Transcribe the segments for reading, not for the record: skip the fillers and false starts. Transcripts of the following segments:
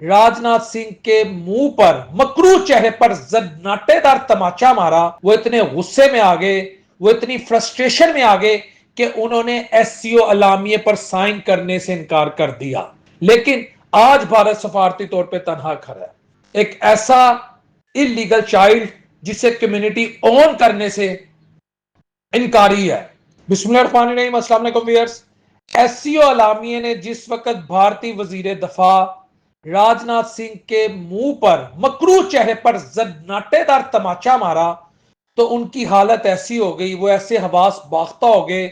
राजनाथ सिंह के मुंह पर, मकरू चेहरे पर जन्नाटेदार तमाचा मारा। वो इतने गुस्से में आ गए, वो इतनी फ्रस्ट्रेशन में आ गए कि उन्होंने एससीओ अलामिये पर साइन करने से इनकार कर दिया। लेकिन आज भारत सफारती तौर पे तनहा खड़ा है। एक ऐसा इलीगल चाइल्ड जिसे कम्युनिटी ओन करने से इनकारी है। बिस्मिल्लाहिर्रहमानिर्रहीम, अस्सलाम वालेकुम व्यूअर्स। एससीओ अलामिये ने जिस वक्त भारतीय वजीर दफा राजनाथ सिंह के मुंह पर, मकरू चेहरे पर जन्नाटेदार तमाचा मारा तो उनकी हालत ऐसी हो गई, वो ऐसे हवास बाख्ता हो गए,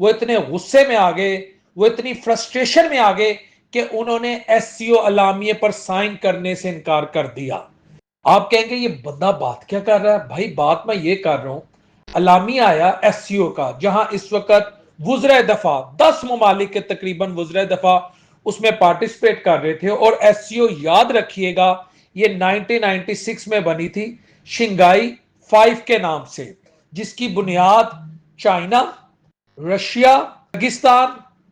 वो इतने गुस्से में आ गए, वो इतनी फ्रस्ट्रेशन में आ गए कि उन्होंने एससीओ अलामिये पर साइन करने से इनकार कर दिया। आप कहेंगे ये बंदा बात क्या कर रहा है? भाई बात मैं ये कर रहा हूं, अलामिया आया एससीओ का, जहां इस वक्त वुज़रा दफा 10 ममालिक के तकरीबन वुज़रा दफा उसमें पार्टिसिपेट कर रहे थे। और एससीओ याद रखिएगा ये 1996 में बनी थी शिंगाई 5 के नाम से, जिसकी बुनियाद चाइना, रशिया, पाकिस्तान,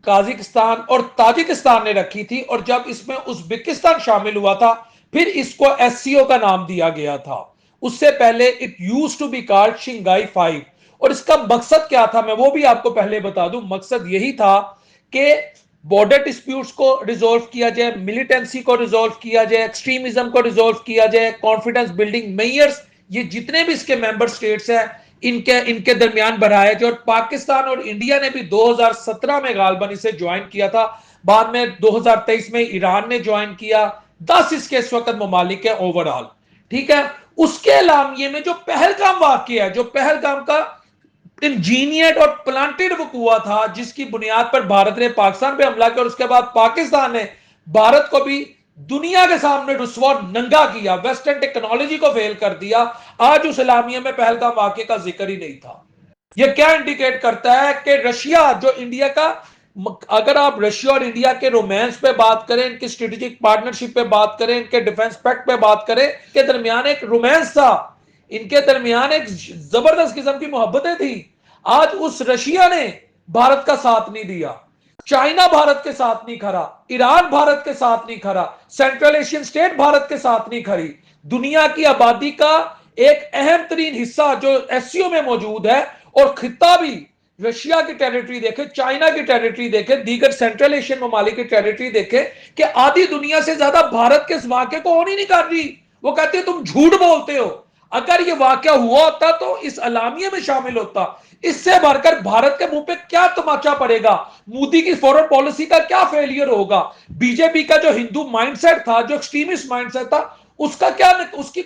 काजिकिस्तान और ताजिकिस्तान ने रखी थी। और जब इसमें उज्बेकिस्तान शामिल हुआ था फिर इसको एससीओ का नाम दिया गया था। उससे पहले it used to be called शिंगाई 5। और इसका मकसद क्या था मैं वो भी आपको पहले बता दूं। मकसद यही था कि बॉर्डर डिस्प्यूट्स को रिजोल्व किया जाए, मिलिटेंसी को रिजोल्व किया जाए, एक्सट्रीमिज्म को रिजोल्व किया जाए, कॉन्फिडेंस बिल्डिंग मेयर्स, ये जितने भी इसके मेंबर स्टेट्स हैं इनके इनके दरमियान बढ़ाया जाए। और पाकिस्तान और इंडिया ने भी 2017 में गालबन इसे ज्वाइन किया था। बाद में 2023 में ईरान ने ज्वाइन किया। 10 इसके इस वक्त ममालिक है ओवरऑल, ठीक है। उसके अलामिये में जो पहलगाम वाकया है, जो पहलगाम का इंजीनियर्ड और प्लांटेड वकूआ था, जिसकी बुनियाद पर भारत ने पाकिस्तान पे हमला किया और उसके बाद पाकिस्तान ने भारत को भी दुनिया के सामने रुस्वा नंगा किया, वेस्टर्न टेक्नोलॉजी को फेल कर दिया। आज उस इलामिया में पहलगाम वाकये का जिक्र ही नहीं था। यह क्या इंडिकेट करता है कि रशिया जो इंडिया का, अगर आप रशिया और इंडिया के रोमांस पे बात करें, इनकी स्ट्रेटेजिक पार्टनरशिप पे बात करें, इनके डिफेंस पैक्ट पे बात करें, के दरमियान एक रोमांस था, इनके दरमियान एक जबरदस्त किस्म की मोहब्बतें थी। आज उस रशिया ने भारत का साथ नहीं दिया, चाइना भारत के साथ नहीं खड़ा, ईरान भारत के साथ नहीं खड़ा, सेंट्रल एशियन स्टेट भारत के साथ नहीं खड़ी। दुनिया की आबादी का एक अहम तरीन हिस्सा जो एससीओ में मौजूद है, और खिता भी रशिया की टेरिटरी देखे, चाइना की टेरिटरी देखे, दीगर सेंट्रल एशियन ममालिक की टेरिटरी देखे, कि आधी दुनिया से ज्यादा भारत के इस वाक्य को ऑन ही नहीं कर रही। वो कहते हैं तुम झूठ बोलते हो। अगर ये वाक्य हुआ होता तो इस अलामिया में शामिल होता। इससे बढ़कर भारत के मुंह पे क्या तमाचा पड़ेगा, मोदी की फॉरेन पॉलिसी का क्या फेलियर होगा, बीजेपी का जो हिंदू माइंडसेट था, जो एक्सट्रीमिस्ट माइंडसेट था, उसका क्या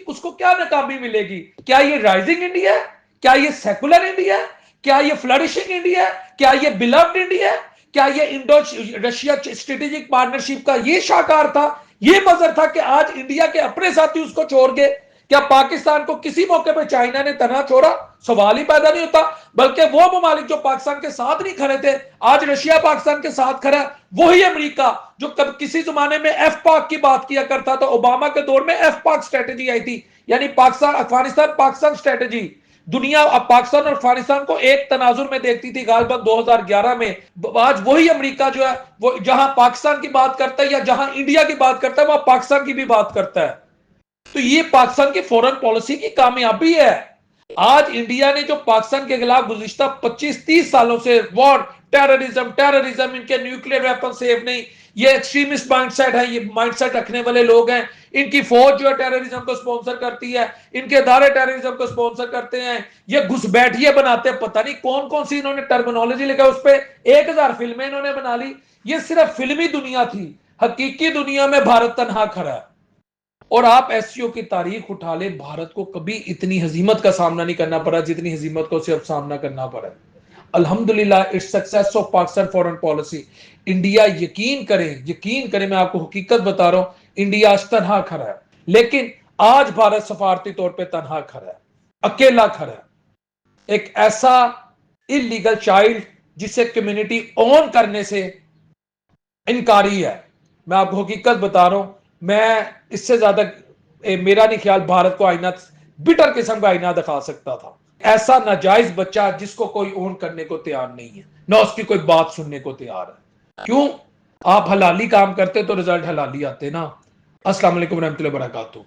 उसको क्या नाकामी मिलेगी। क्या ये राइजिंग इंडिया है? क्या ये सेकुलर इंडिया है? क्या ये फ्लरिशिंग इंडिया है? क्या ये बिलव्ड इंडिया है? क्या ये इंडो रशिया स्ट्रेटेजिक पार्टनरशिप का ये शाकार था, ये मजर था कि आज इंडिया के अपने साथी उसको छोड़ गए? क्या पाकिस्तान को किसी मौके पर चाइना ने तना छोड़ा? सवाल ही पैदा नहीं होता। बल्कि वो ममालिक जो पाकिस्तान के साथ नहीं खड़े थे, आज रशिया पाकिस्तान के साथ खड़ा है। वही अमेरिका जो कब किसी जमाने में एफ पाक की बात किया करता था, ओबामा के दौर में एफ पाक स्ट्रेटेजी आई थी, यानी पाकिस्तान अफगानिस्तान पाकिस्तान स्ट्रेटेजी। दुनिया अब पाकिस्तान और अफगानिस्तान को एक तनाजुर में देखती थी गालबन 2011 में। आज वही अमेरिका जो है वो जहां पाकिस्तान की बात करता है या जहां इंडिया की बात करता है वहां पाकिस्तान की भी बात करता है। तो ये पाकिस्तान की फॉरेन पॉलिसी की कामयाबी है। आज इंडिया ने जो पाकिस्तान के खिलाफ गुज़िश्ता 25-30 सालों से वॉर, टेररिज्म, इनके न्यूक्लियर वेपन सेफ नहीं, ये एक्सट्रीमिस्ट माइंडसेट है, ये माइंडसेट रखने वाले लोग हैं, इनकी फौज जो है टेररिज्म को स्पॉन्सर करती है, इनके इदारे टेररिज्म को स्पॉन्सर करते हैं, ये घुसपैठिए बनाते हैं, पता नहीं कौन कौन सी इन्होंने टर्मिनोलॉजी लिखा, उस पर 1000 फिल्में इन्होंने बना ली। ये सिर्फ फिल्मी दुनिया थी, हकीकी दुनिया में भारत तनहा खड़ा है। और आप एससीओ की तारीख उठा ले, भारत को कभी इतनी हजीमत का सामना नहीं करना पड़ा जितनी हजीमत को सिर्फ सामना करना पड़ा। अल्हम्दुलिल्लाह its success of Pakistan foreign policy. India यकीन करें, मैं आपको हकीकत बता रहा हूं, इंडिया आज तनहा खड़ा है। लेकिन आज भारत सफारती तौर पे तनहा खड़ा है, अकेला खड़ा है। एक ऐसा इलीगल चाइल्ड जिसे कम्युनिटी ओन करने से इनकारी है। मैं आपको हकीकत बता रहा हूं, मैं इससे ज्यादा मेरा नहीं ख्याल भारत को आईना, बिटर किस्म का आईना दिखा सकता था। ऐसा नाजायज बच्चा जिसको कोई ओन करने को तैयार नहीं है, ना उसकी कोई बात सुनने को तैयार है। क्यों? आप हलाली काम करते तो रिजल्ट हलाली आते ना। السلام علیکم ورحمۃ اللہ وبرکاتہ.